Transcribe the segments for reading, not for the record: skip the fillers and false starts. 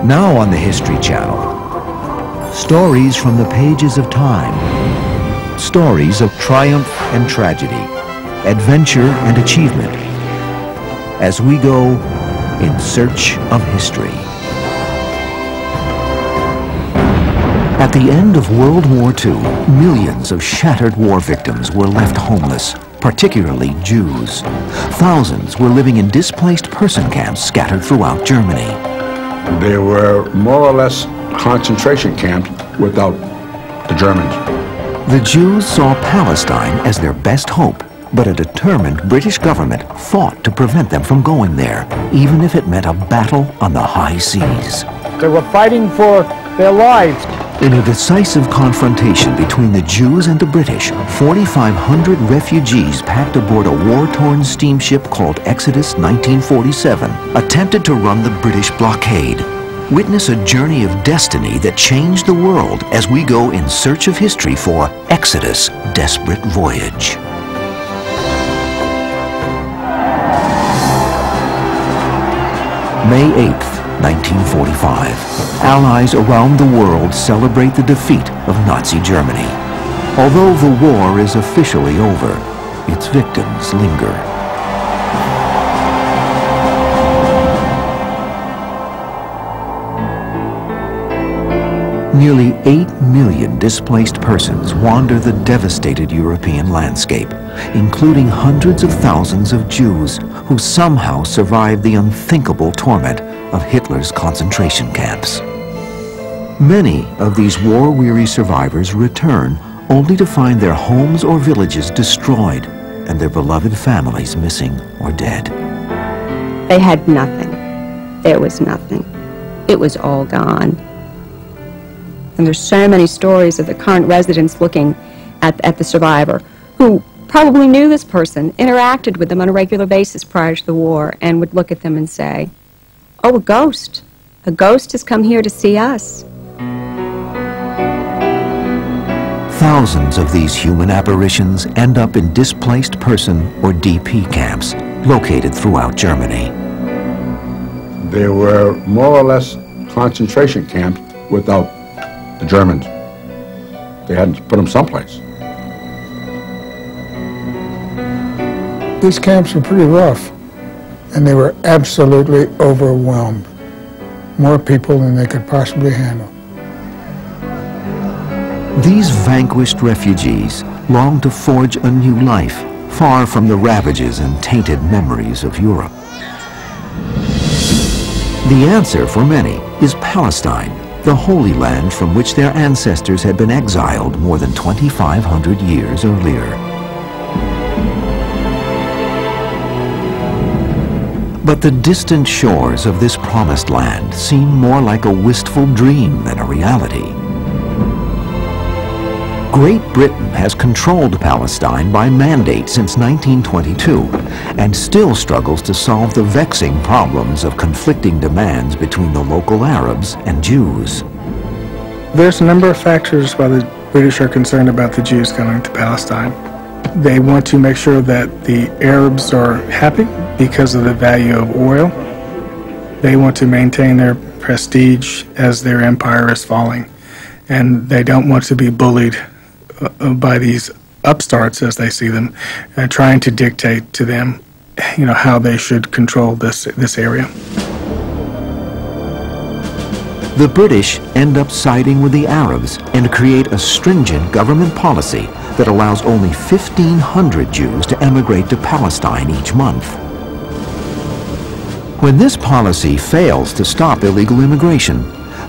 Now on the History Channel, stories from the pages of time. Stories of triumph and tragedy, adventure and achievement, as we go in search of history. At the end of World War II, millions of shattered war victims were left homeless, particularly Jews. Thousands were living in displaced person camps scattered throughout Germany. They were more or less concentration camps without the Germans. The Jews saw Palestine as their best hope, but a determined British government fought to prevent them from going there, even if it meant a battle on the high seas. They were fighting for their lives. In a decisive confrontation between the Jews and the British, 4,500 refugees packed aboard a war-torn steamship called Exodus 1947 attempted to run the British blockade. Witness a journey of destiny that changed the world as we go in search of history for Exodus' desperate voyage. May 8th, 1945. Allies around the world celebrate the defeat of Nazi Germany. Although the war is officially over, its victims linger. Nearly 8 million displaced persons wander the devastated European landscape, including hundreds of thousands of Jews who somehow survived the unthinkable torment of Hitler's concentration camps. Many of these war-weary survivors return only to find their homes or villages destroyed and their beloved families missing or dead. They had nothing. There was nothing. It was all gone. And there's so many stories of the current residents looking at the survivor who probably knew this person, interacted with them on a regular basis prior to the war, and would look at them and say, "Oh, a ghost. A ghost has come here to see us." Thousands of these human apparitions end up in displaced person or DP camps located throughout Germany. They were more or less concentration camps without the Germans. They had to put them someplace. These camps were pretty rough, and they were absolutely overwhelmed. More people than they could possibly handle. These vanquished refugees long to forge a new life, far from the ravages and tainted memories of Europe. The answer for many is Palestine, the Holy Land from which their ancestors had been exiled more than 2,500 years earlier. But the distant shores of this promised land seem more like a wistful dream than a reality. Great Britain has controlled Palestine by mandate since 1922 and still struggles to solve the vexing problems of conflicting demands between the local Arabs and Jews. There's a number of factors why the British are concerned about the Jews going to Palestine. They want to make sure that the Arabs are happy because of the value of oil. They want to maintain their prestige as their empire is falling, and they don't want to be bullied by these upstarts, as they see them, trying to dictate to them, how they should control this area. The British end up siding with the Arabs and create a stringent government policy that allows only 1,500 Jews to emigrate to Palestine each month. When this policy fails to stop illegal immigration,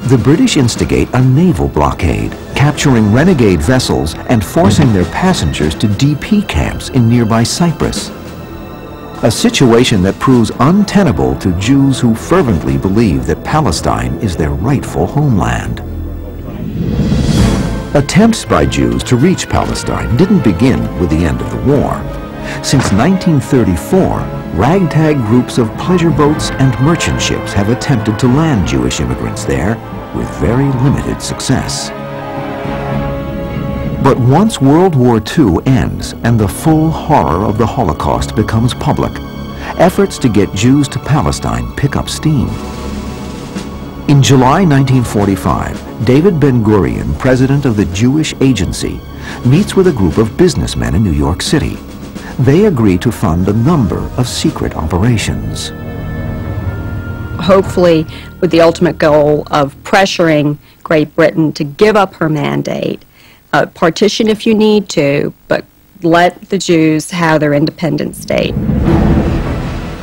the British instigate a naval blockade, capturing renegade vessels and forcing their passengers to DP camps in nearby Cyprus. A situation that proves untenable to Jews who fervently believe that Palestine is their rightful homeland. Attempts by Jews to reach Palestine didn't begin with the end of the war. Since 1934, ragtag groups of pleasure boats and merchant ships have attempted to land Jewish immigrants there with very limited success. But once World War II ends and the full horror of the Holocaust becomes public, efforts to get Jews to Palestine pick up steam. In July 1945, David Ben-Gurion, president of the Jewish Agency, meets with a group of businessmen in New York City. They agree to fund a number of secret operations. Hopefully with the ultimate goal of pressuring Great Britain to give up her mandate, partition if you need to, but let the Jews have their independent state.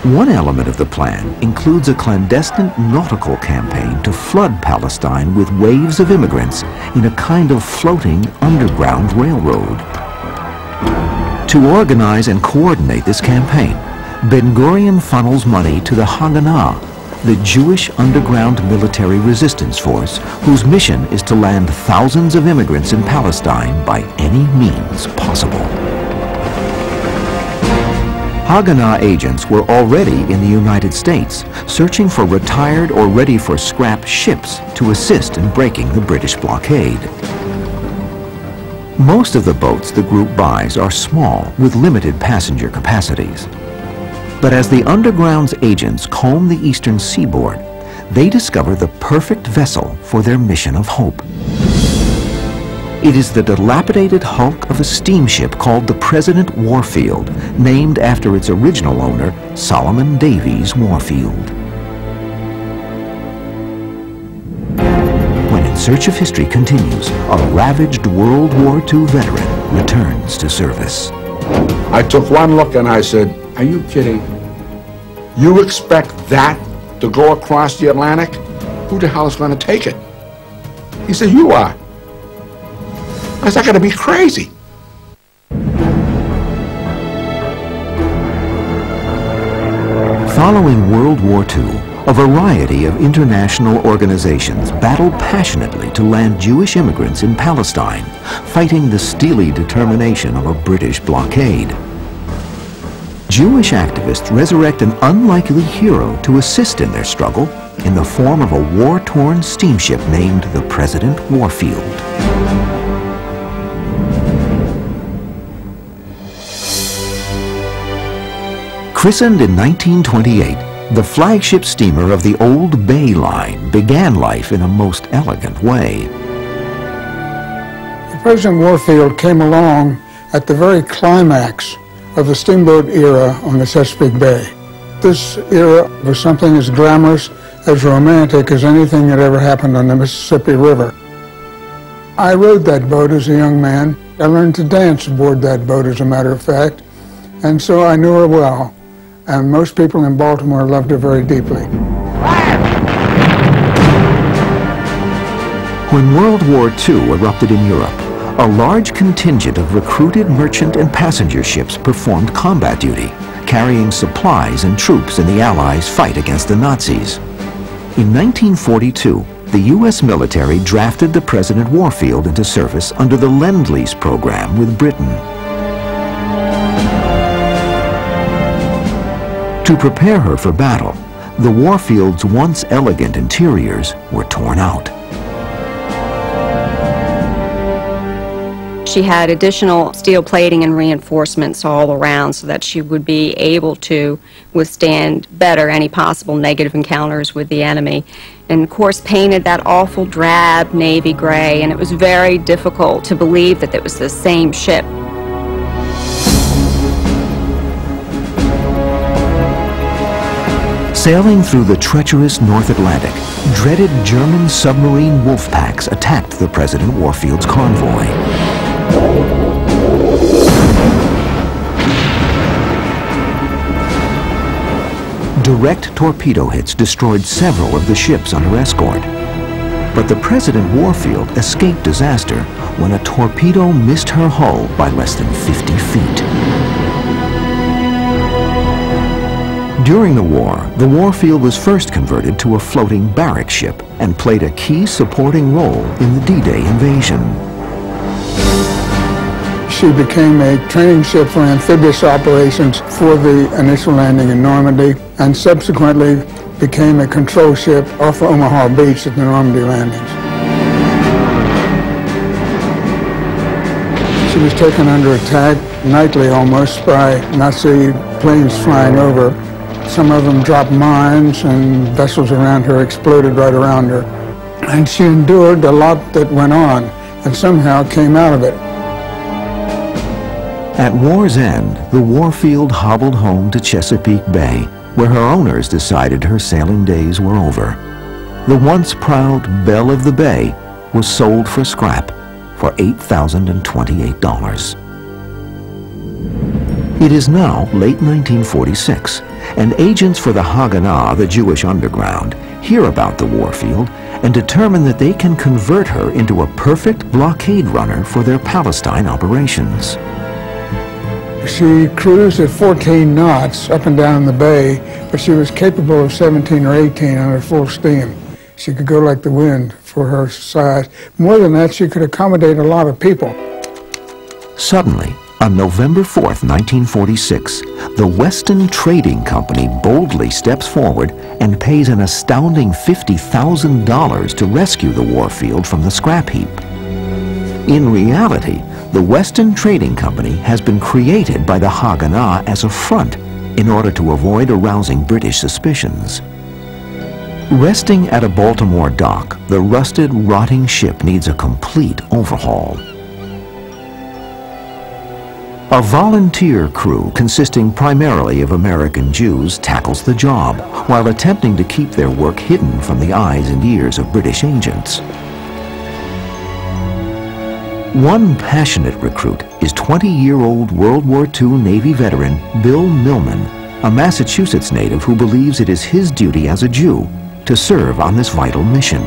One element of the plan includes a clandestine nautical campaign to flood Palestine with waves of immigrants in a kind of floating underground railroad. To organize and coordinate this campaign, Ben-Gurion funnels money to the Haganah, the Jewish underground military resistance force whose mission is to land thousands of immigrants in Palestine by any means possible. Haganah agents were already in the United States, searching for retired or ready-for-scrap ships to assist in breaking the British blockade. Most of the boats the group buys are small, with limited passenger capacities. But as the Underground's agents comb the eastern seaboard, they discover the perfect vessel for their mission of hope. It is the dilapidated hulk of a steamship called the President Warfield, named after its original owner, Solomon Davies Warfield. When In Search of History continues, a ravaged World War II veteran returns to service. I took one look and I said, "Are you kidding? You expect that to go across the Atlantic? Who the hell is going to take it?" He said, "You are." I said, "I got to be crazy." Following World War II, a variety of international organizations battled passionately to land Jewish immigrants in Palestine, fighting the steely determination of a British blockade. Jewish activists resurrect an unlikely hero to assist in their struggle in the form of a war-torn steamship named the President Warfield. Christened in 1928, the flagship steamer of the Old Bay Line began life in a most elegant way. President Warfield came along at the very climax of the steamboat era on the Chesapeake Bay. This era was something as glamorous, as romantic as anything that ever happened on the Mississippi River. I rode that boat as a young man. I learned to dance aboard that boat, as a matter of fact, and so I knew her well. And most people in Baltimore loved her very deeply. When World War II erupted in Europe, a large contingent of recruited merchant and passenger ships performed combat duty, carrying supplies and troops in the Allies' fight against the Nazis. In 1942, the U.S. military drafted the President Warfield into service under the Lend-Lease program with Britain. To prepare her for battle, the Warfield's once elegant interiors were torn out. She had additional steel plating and reinforcements all around so that she would be able to withstand better any possible negative encounters with the enemy. And of course painted that awful drab navy gray, and it was very difficult to believe that it was the same ship. Sailing through the treacherous North Atlantic, dreaded German submarine wolf packs attacked the President Warfield's convoy. Direct torpedo hits destroyed several of the ships under escort. But the President Warfield escaped disaster when a torpedo missed her hull by less than 50 feet. During the war, the Warfield was first converted to a floating barrack ship and played a key supporting role in the D-Day invasion. She became a training ship for amphibious operations for the initial landing in Normandy, and subsequently became a control ship off Omaha Beach at the Normandy landings. She was taken under attack nightly almost by Nazi planes flying over. Some of them dropped mines, and vessels around her exploded right around her. And she endured a lot that went on, and somehow came out of it. At war's end, the Warfield hobbled home to Chesapeake Bay, where her owners decided her sailing days were over. The once proud Belle of the Bay was sold for scrap for $8,028. It is now late 1946, and agents for the Haganah, the Jewish underground, hear about the Warfield and determine that they can convert her into a perfect blockade runner for their Palestine operations. She cruised at 14 knots up and down the bay, but she was capable of 17 or 18 under full steam. She could go like the wind for her size. More than that, she could accommodate a lot of people. Suddenly, on November 4th, 1946, the Weston Trading Company boldly steps forward and pays an astounding $50,000 to rescue the Warfield from the scrap heap. In reality, the Weston Trading Company has been created by the Haganah as a front in order to avoid arousing British suspicions. Resting at a Baltimore dock, the rusted, rotting ship needs a complete overhaul. A volunteer crew consisting primarily of American Jews tackles the job while attempting to keep their work hidden from the eyes and ears of British agents. One passionate recruit is 20-year-old World War II Navy veteran Bill Millman, a Massachusetts native who believes it is his duty as a Jew to serve on this vital mission.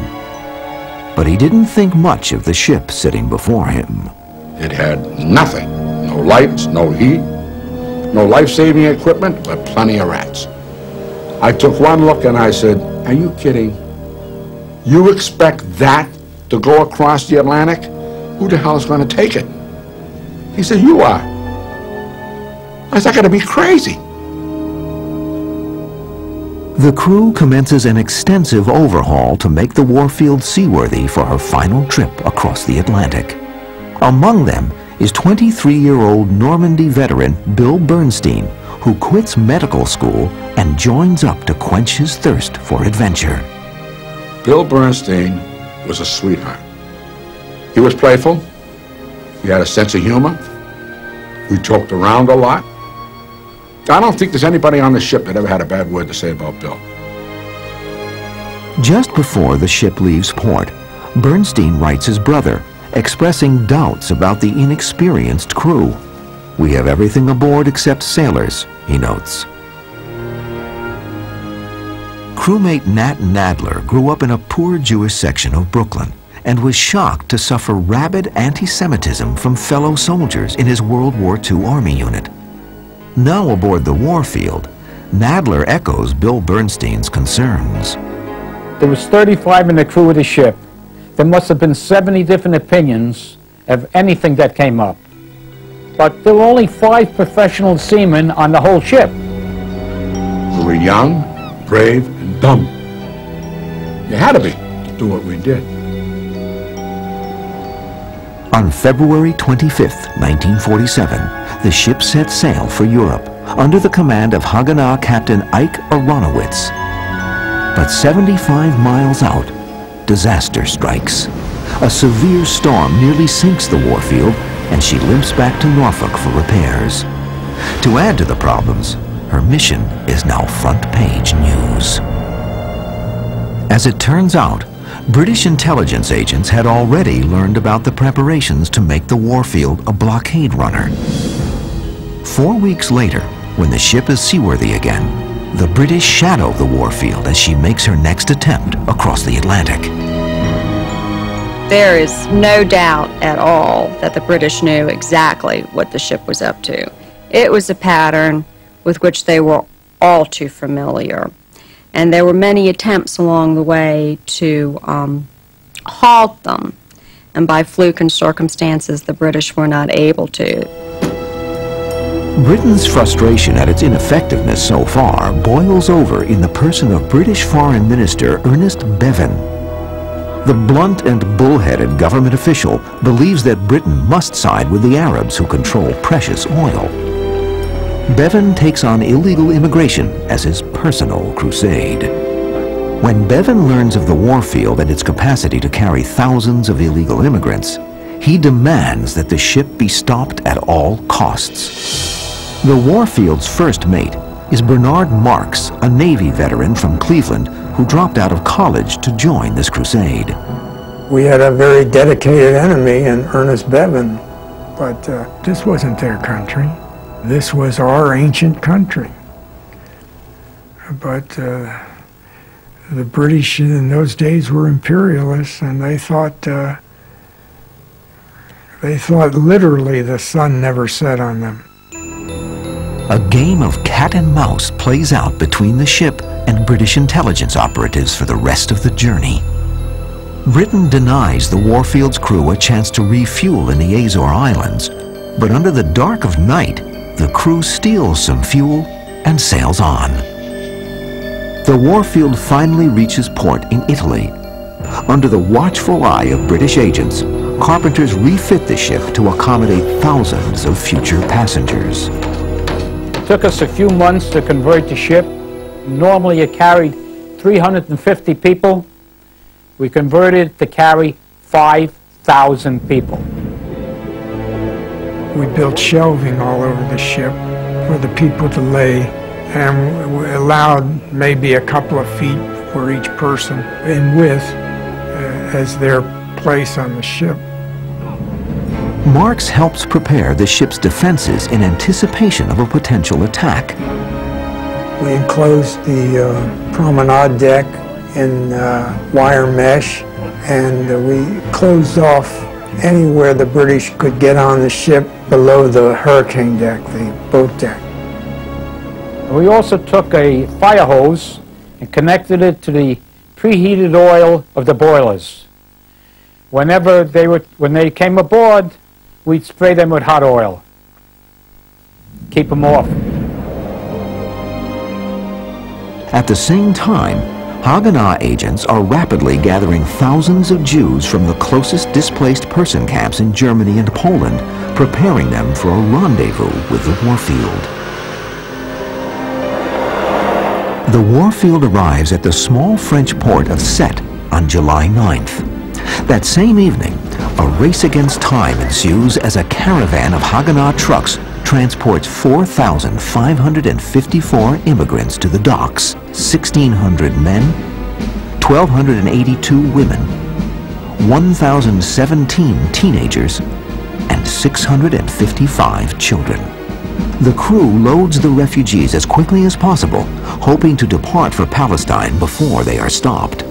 But he didn't think much of the ship sitting before him. It had nothing. No lights, no heat, no life-saving equipment, but plenty of rats. I took one look and I said, are you kidding? You expect that to go across the Atlantic? Who the hell is going to take it? He said, you are. I said, I got to be crazy. The crew commences an extensive overhaul to make the Warfield seaworthy for her final trip across the Atlantic. Among them is 23-year-old Normandy veteran Bill Bernstein, who quits medical school and joins up to quench his thirst for adventure. Bill Bernstein was a sweetheart. He was playful. He had a sense of humor. We joked around a lot. I don't think there's anybody on the ship that ever had a bad word to say about Bill. Just before the ship leaves port, Bernstein writes his brother, expressing doubts about the inexperienced crew. We have everything aboard except sailors, he notes. Crewmate Nat Nadler grew up in a poor Jewish section of Brooklyn and was shocked to suffer rabid anti-Semitism from fellow soldiers in his World War II Army unit. Now aboard the Warfield, Nadler echoes Bill Bernstein's concerns. There was 35 in the crew of the ship. There must have been 70 different opinions of anything that came up. But there were only 5 professional seamen on the whole ship. We were young, brave, and dumb. You had to be to do what we did. On February 25th, 1947, the ship set sail for Europe under the command of Haganah Captain Ike Aronowitz. But 75 miles out, disaster strikes. A severe storm nearly sinks the Warfield, and she limps back to Norfolk for repairs. To add to the problems, her mission is now front-page news. As it turns out, British intelligence agents had already learned about the preparations to make the Warfield a blockade runner. 4 weeks later, when the ship is seaworthy again, the British shadow the Warfield as she makes her next attempt across the Atlantic. There is no doubt at all that the British knew exactly what the ship was up to. It was a pattern with which they were all too familiar. And there were many attempts along the way to halt them. And by fluke and circumstances, the British were not able to. Britain's frustration at its ineffectiveness so far boils over in the person of British Foreign Minister Ernest Bevin. The blunt and bullheaded government official believes that Britain must side with the Arabs who control precious oil. Bevin takes on illegal immigration as his personal crusade. When Bevan learns of the Warfield and its capacity to carry thousands of illegal immigrants, he demands that the ship be stopped at all costs. The Warfield's first mate is Bernard Marks, a Navy veteran from Cleveland who dropped out of college to join this crusade. We had a very dedicated enemy in Ernest Bevan, but this wasn't their country. This was our ancient country. But the British in those days were imperialists, and they thought literally the sun never set on them. A game of cat and mouse plays out between the ship and British intelligence operatives for the rest of the journey. Britain denies the Warfield's crew a chance to refuel in the Azore Islands, but under the dark of night, the crew steals some fuel and sails on. The Warfield finally reaches port in Italy. Under the watchful eye of British agents, carpenters refit the ship to accommodate thousands of future passengers. It took us a few months to convert the ship. Normally it carried 350 people. We converted it to carry 5,000 people. We built shelving all over the ship for the people to lay, and we allowed maybe a couple of feet for each person in width as their place on the ship. Marks helps prepare the ship's defenses in anticipation of a potential attack. We enclosed the promenade deck in wire mesh, and we closed off anywhere the British could get on the ship below the hurricane deck, the boat deck. We also took a fire hose and connected it to the preheated oil of the boilers. When they came aboard, we'd spray them with hot oil. Keep them off. At the same time, Haganah agents are rapidly gathering thousands of Jews from the closest displaced person camps in Germany and Poland, preparing them for a rendezvous with the Warfield. The Warfield arrives at the small French port of Sète on July 9th. That same evening, a race against time ensues as a caravan of Haganah trucks transports 4,554 immigrants to the docks, 1,600 men, 1,282 women, 1,017 teenagers, and 655 children. The crew loads the refugees as quickly as possible, hoping to depart for Palestine before they are stopped.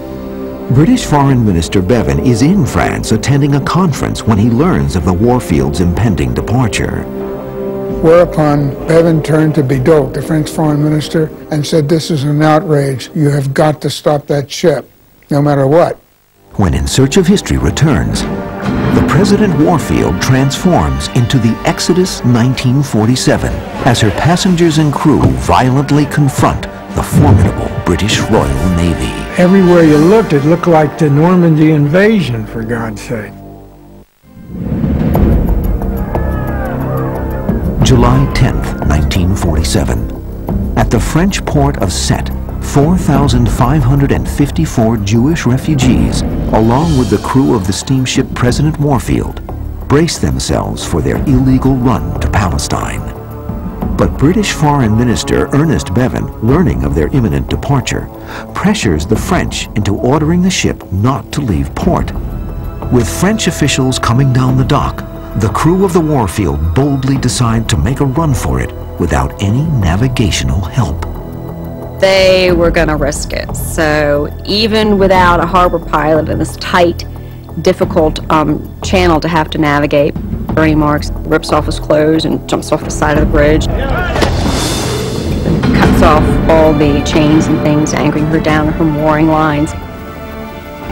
British Foreign Minister Bevan is in France attending a conference when he learns of the Warfield's impending departure. Whereupon Bevan turned to Bidault, the French foreign minister, and said, "This is an outrage. You have got to stop that ship, no matter what." When In Search of History returns, the President Warfield transforms into the Exodus 1947 as her passengers and crew violently confront the formidable British Royal Navy. Everywhere you looked, it looked like the Normandy invasion, for God's sake. July 10th, 1947. At the French port of Sète, 4,554 Jewish refugees, along with the crew of the steamship President Warfield, brace themselves for their illegal run to Palestine. But British Foreign Minister Ernest Bevan, learning of their imminent departure, pressures the French into ordering the ship not to leave port. With French officials coming down the dock, the crew of the Warfield boldly decide to make a run for it without any navigational help. They were going to risk it. So even without a harbor pilot in this tight, difficult channel to have to navigate, Bernie Marks rips off his clothes and jumps off the side of the bridge. And cuts off all the chains and things anchoring her down her mooring lines.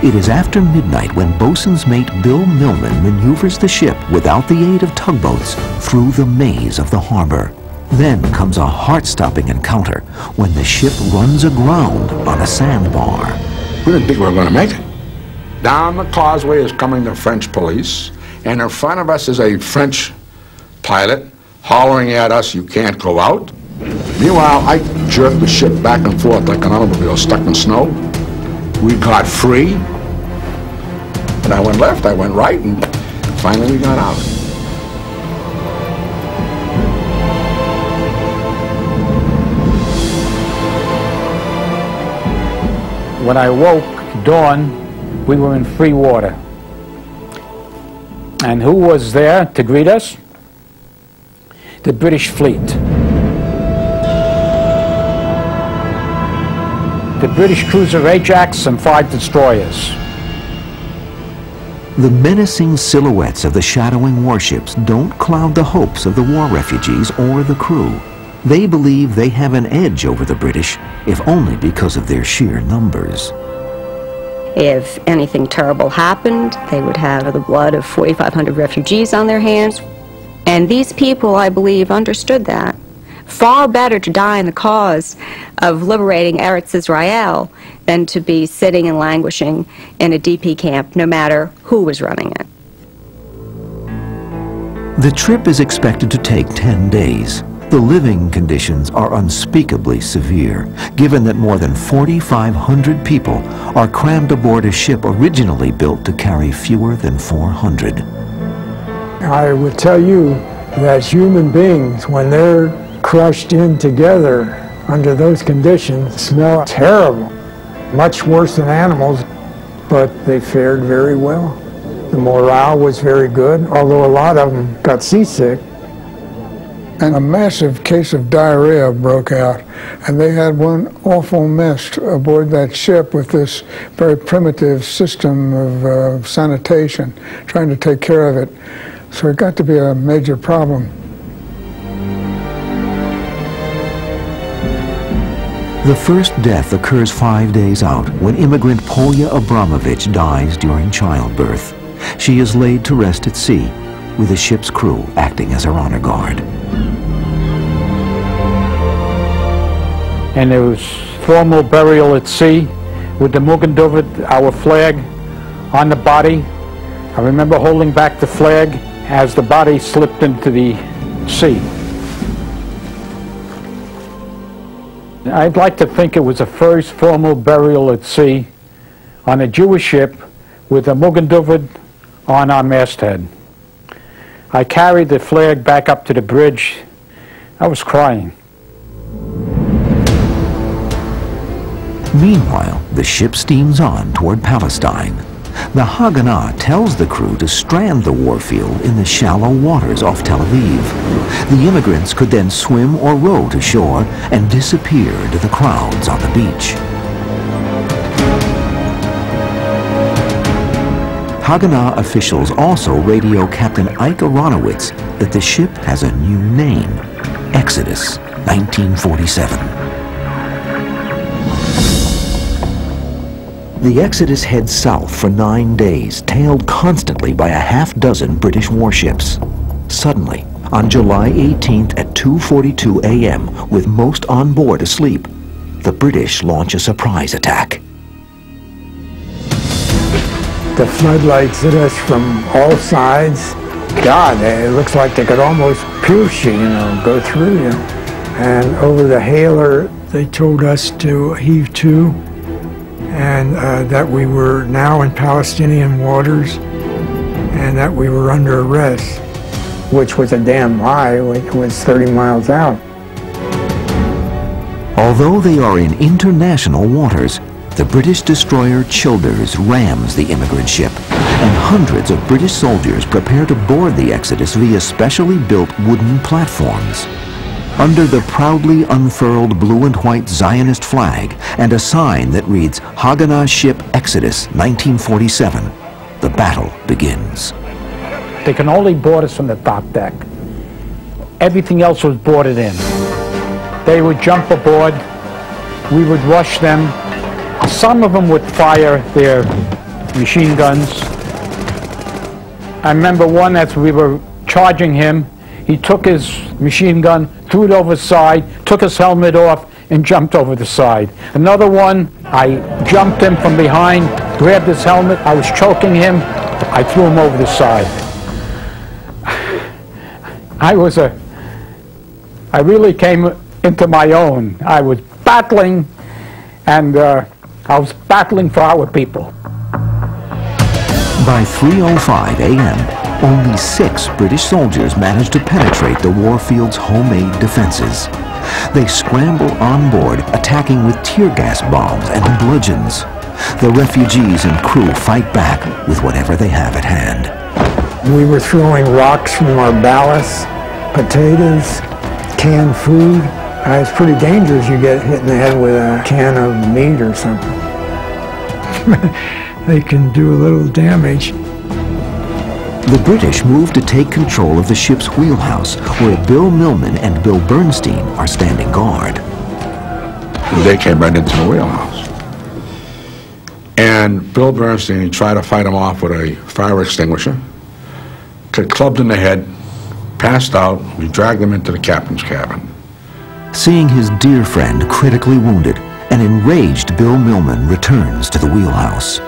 It is after midnight when bosun's mate Bill Millman maneuvers the ship without the aid of tugboats through the maze of the harbor. Then comes a heart-stopping encounter when the ship runs aground on a sandbar. We didn't think we were going to make it. Down the causeway is coming the French police, and in front of us is a French pilot hollering at us, "You can't go out." Meanwhile, I jerked the ship back and forth like an automobile stuck in snow. We got free. And I went left, I went right, and finally we got out. When I woke at dawn, we were in free water. And who was there to greet us? The British fleet. The British cruiser Ajax and 5 destroyers. The menacing silhouettes of the shadowing warships don't cloud the hopes of the war refugees or the crew. They believe they have an edge over the British, if only because of their sheer numbers. If anything terrible happened, they would have the blood of 4,500 refugees on their hands. And these people, I believe, understood that. Far better to die in the cause of liberating Eretz Israel than to be sitting and languishing in a DP camp, no matter who was running it. The trip is expected to take 10 days. The living conditions are unspeakably severe, given that more than 4,500 people are crammed aboard a ship originally built to carry fewer than 400. I would tell you that human beings, when they're crushed in together under those conditions, smell terrible. Much worse than animals, but they fared very well. The morale was very good, although a lot of them got seasick. And a massive case of diarrhea broke out, and they had one awful mess aboard that ship with this very primitive system of sanitation, trying to take care of it. So it got to be a major problem. The first death occurs 5 days out when immigrant Polya Abramovich dies during childbirth. She is laid to rest at sea, with the ship's crew acting as her honor guard. And there was formal burial at sea with the Magen David, our flag, on the body. I remember holding back the flag as the body slipped into the sea. I'd like to think it was the first formal burial at sea on a Jewish ship with a Magen David on our masthead. I carried the flag back up to the bridge. I was crying. Meanwhile, the ship steams on toward Palestine. The Haganah tells the crew to strand the warfield in the shallow waters off Tel Aviv. The immigrants could then swim or row to shore and disappear into the crowds on the beach. Haganah officials also radio Captain Ike Aronowitz that the ship has a new name, Exodus 1947. The Exodus heads south for 9 days, tailed constantly by a half-dozen British warships. Suddenly, on July 18th at 2:42 a.m., with most on board asleep, the British launch a surprise attack. The floodlights hit us from all sides. God, it looks like they could almost pierce you, go through you. And over the hailer, they told us to heave to, and that we were now in Palestinian waters and that we were under arrest, which was a damn lie. It was 30 miles out. Although they are in international waters, the British destroyer Childers rams the immigrant ship, and hundreds of British soldiers prepare to board the Exodus via specially built wooden platforms. Under the proudly unfurled blue and white Zionist flag and a sign that reads Haganah Ship Exodus 1947, the battle begins. They can only board us from the top deck. Everything else was boarded in. They would jump aboard, we would rush them. Some of them would fire their machine guns. I remember one as we were charging him, he took his machine gun, threw it over the side, took his helmet off, and jumped over the side. Another one, I jumped him from behind, grabbed his helmet, I was choking him, I threw him over the side. I really came into my own. I was battling, and I was battling for our people. By 3:05 a.m., only 6 British soldiers managed to penetrate the warfield's homemade defenses. They scramble on board, attacking with tear gas bombs and bludgeons. The refugees and crew fight back with whatever they have at hand. We were throwing rocks from our ballast, potatoes, canned food. It's pretty dangerous. You get hit in the head with a can of meat or something. They can do a little damage. The British moved to take control of the ship's wheelhouse, where Bill Millman and Bill Bernstein are standing guard. They came right into the wheelhouse. And Bill Bernstein tried to fight him off with a fire extinguisher, got clubbed in the head, passed out. We dragged him into the captain's cabin. Seeing his dear friend critically wounded, an enraged Bill Millman returns to the wheelhouse.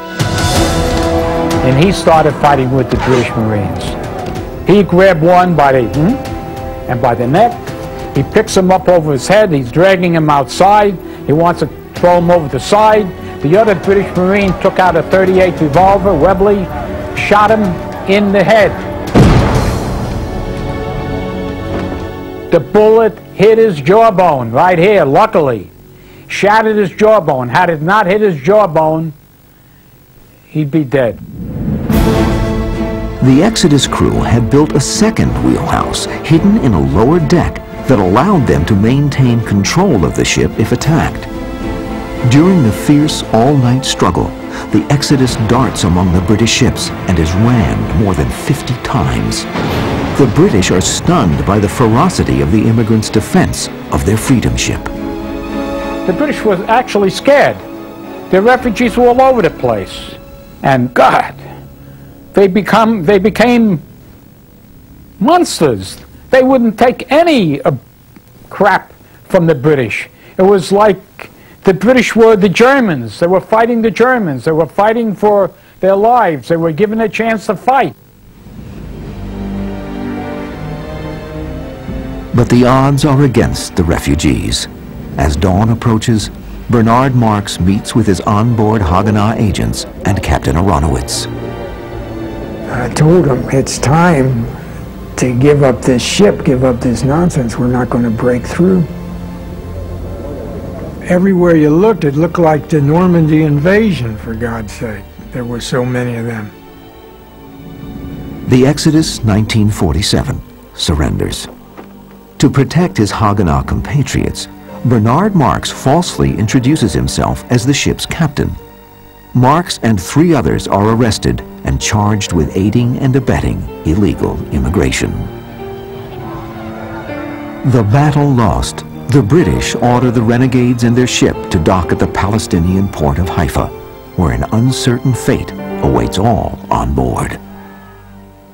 And he started fighting with the British Marines. He grabbed one by the neck. He picks him up over his head. He's dragging him outside. He wants to throw him over the side. The other British Marine took out a .38 revolver, Webley, shot him in the head. The bullet hit his jawbone right here, luckily. Shattered his jawbone. Had it not hit his jawbone, he'd be dead. The Exodus crew had built a second wheelhouse hidden in a lower deck that allowed them to maintain control of the ship if attacked. During the fierce all-night struggle, the Exodus darts among the British ships and is rammed more than 50 times. The British are stunned by the ferocity of the immigrants' defense of their freedom ship. The British were actually scared. The refugees were all over the place. And God, they became monsters. They wouldn't take any crap from the British. It was like the British were the Germans. They were fighting the Germans. They were fighting for their lives. They were given a chance to fight. But the odds are against the refugees. As dawn approaches, Bernard Marks meets with his onboard Haganah agents and Captain Aronowitz. I told him, it's time to give up this ship, give up this nonsense. We're not going to break through. Everywhere you looked, it looked like the Normandy invasion, for God's sake. There were so many of them. The Exodus 1947 surrenders. To protect his Haganah compatriots, Bernard Marks falsely introduces himself as the ship's captain. Marks and 3 others are arrested and charged with aiding and abetting illegal immigration. The battle lost, the British order the renegades and their ship to dock at the Palestinian port of Haifa, where an uncertain fate awaits all on board.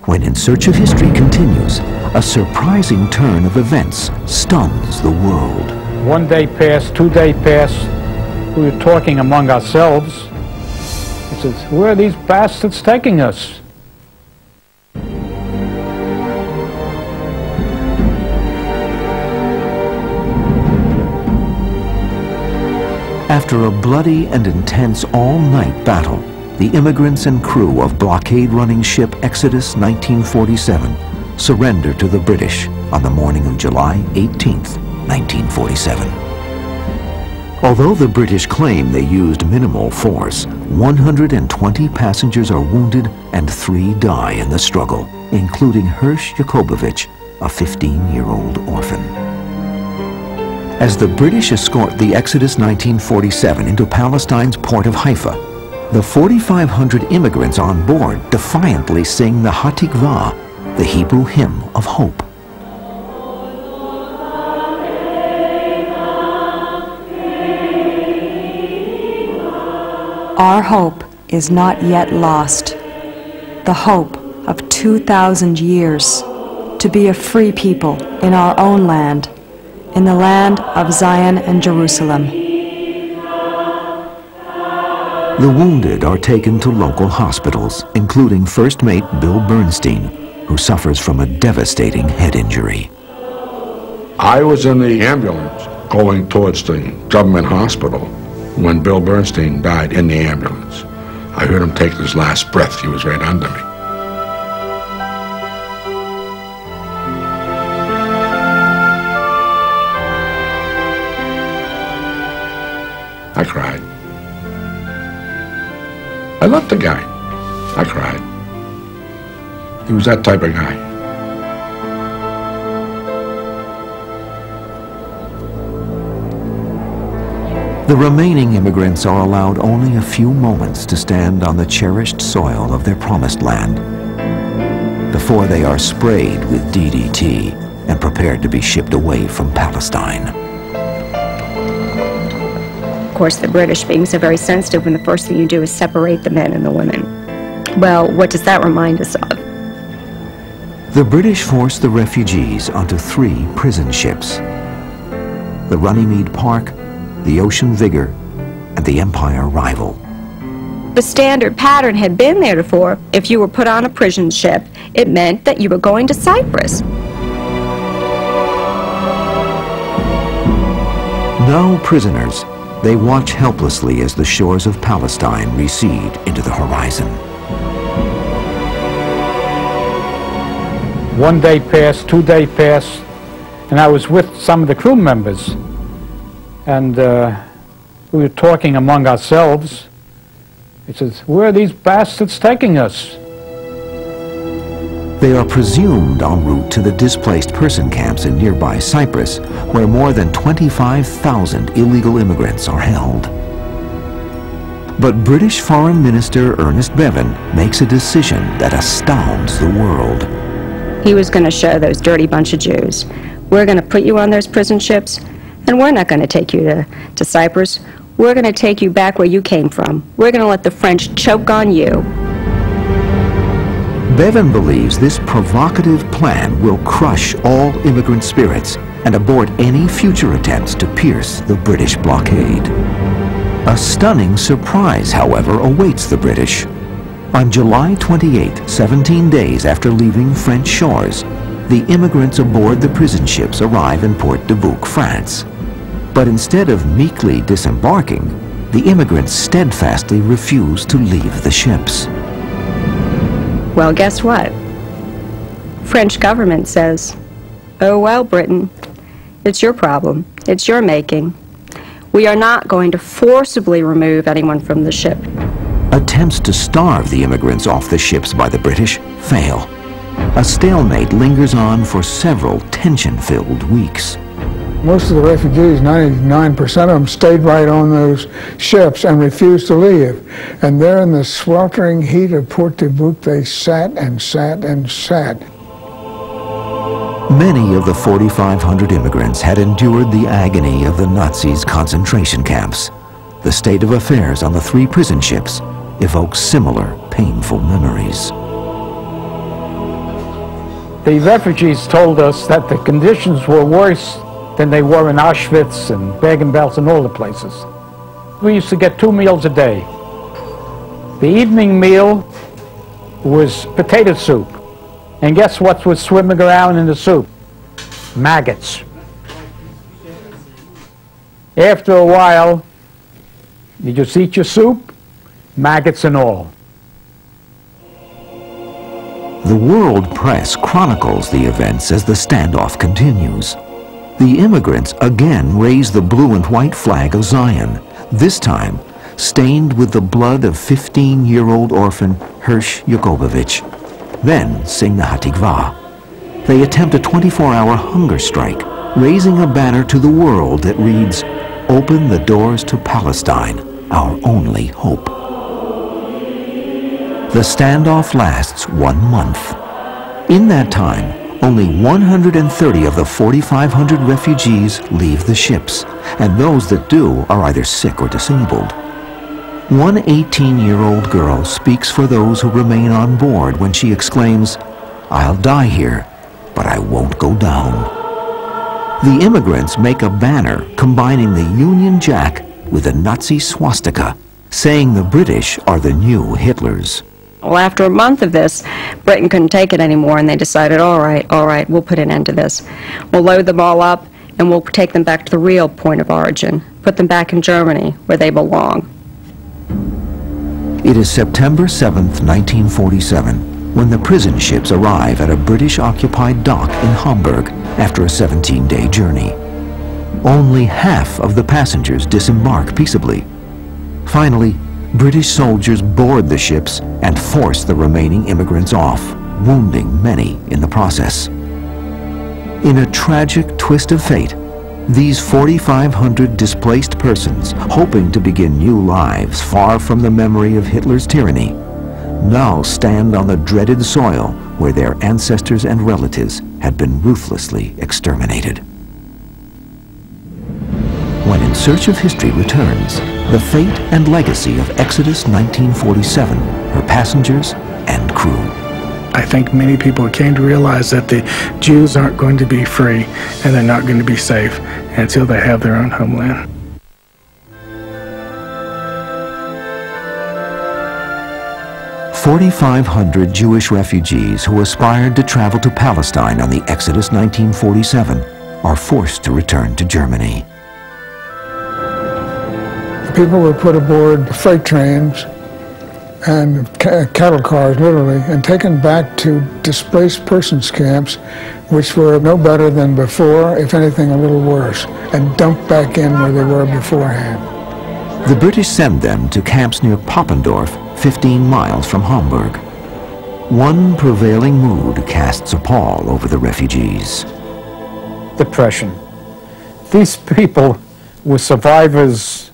When In Search of History continues, a surprising turn of events stuns the world. 1 day passed, 2 days passed. We were talking among ourselves. He says, where are these bastards taking us? After a bloody and intense all-night battle, the immigrants and crew of blockade-running ship Exodus 1947 surrendered to the British on the morning of July 18th, 1947. Although the British claim they used minimal force, 120 passengers are wounded and 3 die in the struggle, including Hirsch Yakobovich, a 15-year-old orphan. As the British escort the Exodus 1947 into Palestine's port of Haifa, the 4,500 immigrants on board defiantly sing the Hatikvah, the Hebrew hymn of hope. Our hope is not yet lost. The hope of 2,000 years to be a free people in our own land, in the land of Zion and Jerusalem. The wounded are taken to local hospitals, including First Mate Bill Bernstein, who suffers from a devastating head injury. I was in the ambulance going towards the government hospital when Bill Bernstein died in the ambulance. I heard him take his last breath. He was right under me. I cried. I loved the guy. I cried. He was that type of guy. The remaining immigrants are allowed only a few moments to stand on the cherished soil of their promised land before they are sprayed with DDT and prepared to be shipped away from Palestine. Of course, the British, being so very sensitive, when the first thing you do is separate the men and the women. Well, what does that remind us of? The British forced the refugees onto 3 prison ships: the Runnymede Park, the Ocean Vigor, and the Empire Rival. The standard pattern had been there before. If you were put on a prison ship, it meant that you were going to Cyprus. Now prisoners, they watch helplessly as the shores of Palestine recede into the horizon. One day passed, 2 days passed, and I was with some of the crew members. And we were talking among ourselves. He says, "Where are these bastards taking us?" They are presumed en route to the displaced person camps in nearby Cyprus, where more than 25,000 illegal immigrants are held. But British Foreign Minister Ernest Bevin makes a decision that astounds the world. He was going to show those dirty bunch of Jews, "We're going to put you on those prison ships, and we're not going to take you to Cyprus. We're going to take you back where you came from. We're going to let the French choke on you." Bevin believes this provocative plan will crush all immigrant spirits and abort any future attempts to pierce the British blockade. A stunning surprise, however, awaits the British. On July 28, 17 days after leaving French shores, the immigrants aboard the prison ships arrive in Port de Bouc, France. But instead of meekly disembarking, the immigrants steadfastly refuse to leave the ships. Well, guess what? French government says, "Oh well, Britain, it's your problem. It's your making. We are not going to forcibly remove anyone from the ship." Attempts to starve the immigrants off the ships by the British fail. A stalemate lingers on for several tension-filled weeks. Most of the refugees, 99% of them, stayed right on those ships and refused to leave. And there in the sweltering heat of Port de Bouc, they sat and sat and sat. Many of the 4,500 immigrants had endured the agony of the Nazis' concentration camps. The state of affairs on the 3 prison ships evokes similar painful memories. The refugees told us that the conditions were worse than they were in Auschwitz and Bergen-Belsen and all the places. We used to get 2 meals a day. The evening meal was potato soup. And guess what was swimming around in the soup? Maggots. After a while, you just eat your soup, maggots and all. The world press chronicles the events as the standoff continues. The immigrants again raise the blue and white flag of Zion, this time stained with the blood of 15-year-old orphan Hirsch Yakubovich. Then sing the Hatikvah. They attempt a 24-hour hunger strike, raising a banner to the world that reads, "Open the doors to Palestine, our only hope." The standoff lasts 1 month. In that time, only 130 of the 4,500 refugees leave the ships, and those that do are either sick or disabled. One 18-year-old girl speaks for those who remain on board when she exclaims, "I'll die here, but I won't go down." The immigrants make a banner combining the Union Jack with the Nazi swastika, saying the British are the new Hitlers. Well, after a month of this, Britain couldn't take it anymore, and they decided, all right, we'll put an end to this. We'll load them all up, and we'll take them back to the real point of origin, put them back in Germany, where they belong. It is September 7th, 1947, when the prison ships arrive at a British-occupied dock in Hamburg after a 17-day journey. Only half of the passengers disembark peaceably. Finally, British soldiers board the ships and force the remaining immigrants off, wounding many in the process. In a tragic twist of fate, these 4,500 displaced persons, hoping to begin new lives far from the memory of Hitler's tyranny, now stand on the dreaded soil where their ancestors and relatives had been ruthlessly exterminated. When In Search of History returns, the fate and legacy of Exodus 1947, her passengers and crew. I think many people came to realize that the Jews aren't going to be free and they're not going to be safe until they have their own homeland. "4,500 Jewish refugees who aspired to travel to Palestine on the Exodus 1947 are forced to return to Germany. People were put aboard freight trains and cattle cars, literally, and taken back to displaced persons camps, which were no better than before, if anything a little worse, and dumped back in where they were beforehand. The British send them to camps near Poppendorf, 15 miles from Hamburg. One prevailing mood casts a pall over the refugees. Depression. These people were survivors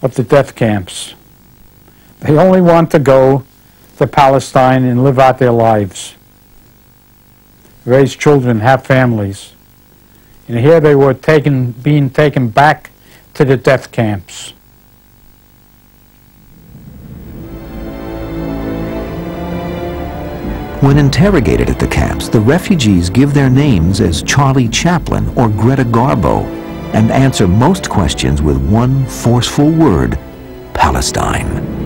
of the death camps. They only want to go to Palestine and live out their lives, raise children, have families. And here they were being taken back to the death camps. When interrogated at the camps, the refugees give their names as Charlie Chaplin or Greta Garbo and answer most questions with one forceful word: Palestine.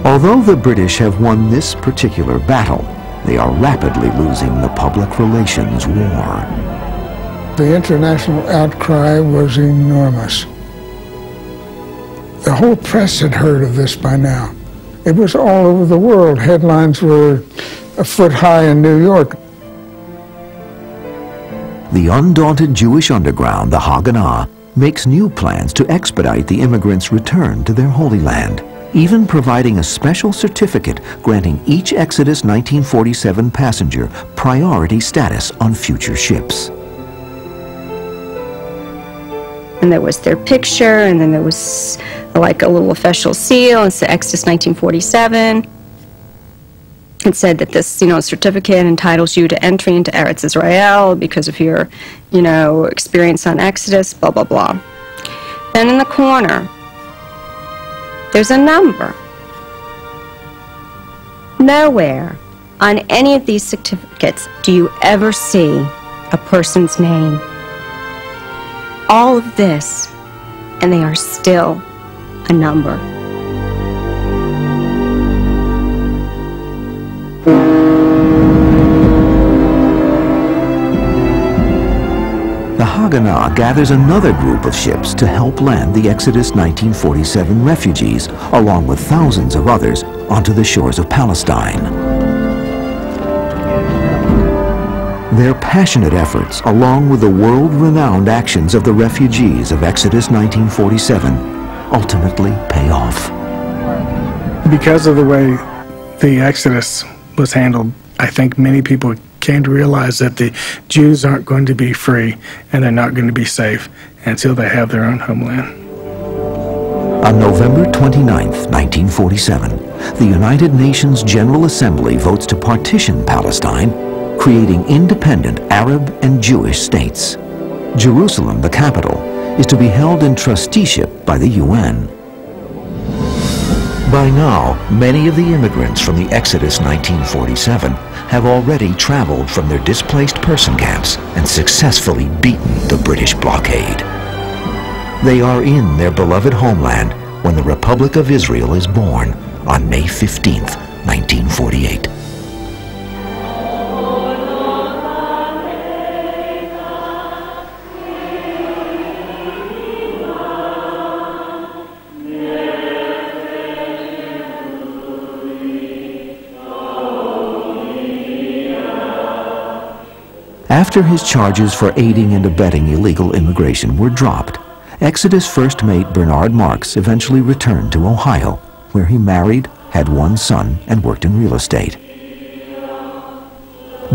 Although the British have won this particular battle, they are rapidly losing the public relations war. The international outcry was enormous. The whole press had heard of this by now. It was all over the world. Headlines were a foot high in New York. The undaunted Jewish underground, the Haganah, makes new plans to expedite the immigrants' return to their Holy Land, even providing a special certificate granting each Exodus 1947 passenger priority status on future ships. And there was their picture, and then there was like a little official seal, and said Exodus 1947. It said that this, certificate entitles you to entry into Eretz Israel because of your, experience on Exodus, blah, blah, blah. Then in the corner, there's a number. Nowhere on any of these certificates do you ever see a person's name. All of this, and they are still a number. The Haganah gathers another group of ships to help land the Exodus 1947 refugees, along with thousands of others, onto the shores of Palestine. Their passionate efforts, along with the world-renowned actions of the refugees of Exodus 1947, ultimately pay off. Because of the way the Exodus was handled, I think many people came to realize that the Jews aren't going to be free and they're not going to be safe until they have their own homeland. On November 29, 1947, the United Nations General Assembly votes to partition Palestine, creating independent Arab and Jewish states. Jerusalem, the capital, is to be held in trusteeship by the UN. By now, many of the immigrants from the Exodus 1947 have already traveled from their displaced person camps and successfully beaten the British blockade. They are in their beloved homeland when the Republic of Israel is born on May 15, 1948. After his charges for aiding and abetting illegal immigration were dropped, Exodus first mate Bernard Marks eventually returned to Ohio, where he married, had one son, and worked in real estate.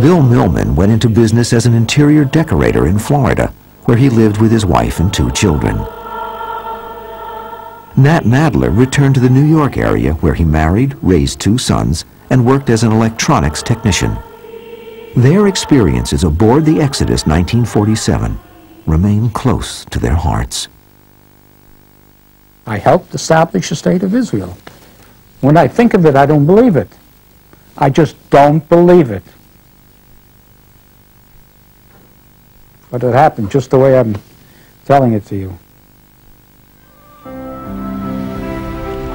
Bill Millman went into business as an interior decorator in Florida, where he lived with his wife and 2 children. Nat Nadler returned to the New York area, where he married, raised 2 sons, and worked as an electronics technician. Their experiences aboard the Exodus 1947 remain close to their hearts. I helped establish the State of Israel. When I think of it, I don't believe it. I just don't believe it. But it happened just the way I'm telling it to you.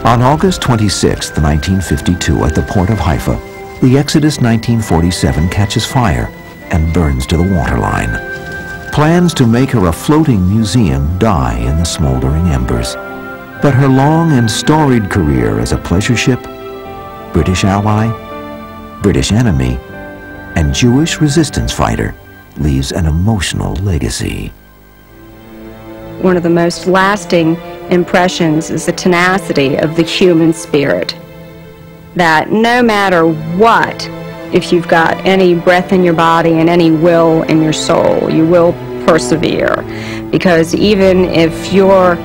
On August 26, 1952, at the port of Haifa, the Exodus 1947 catches fire and burns to the waterline. Plans to make her a floating museum die in the smoldering embers. But her long and storied career as a pleasure ship, British ally, British enemy, and Jewish resistance fighter leaves an emotional legacy. One of the most lasting impressions is the tenacity of the human spirit. That no matter what, if you've got any breath in your body and any will in your soul, you will persevere. Because even if your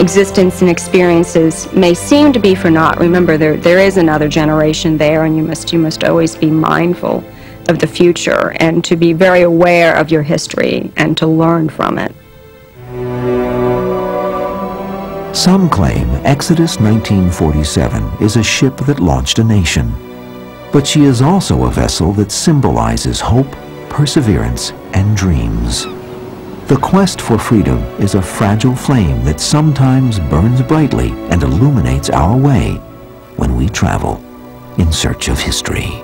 existence and experiences may seem to be for naught, remember there is another generation there, and you must always be mindful of the future and to be very aware of your history and to learn from it. Some claim Exodus 1947 is a ship that launched a nation, but she is also a vessel that symbolizes hope, perseverance, and dreams. The quest for freedom is a fragile flame that sometimes burns brightly and illuminates our way when we travel in search of history.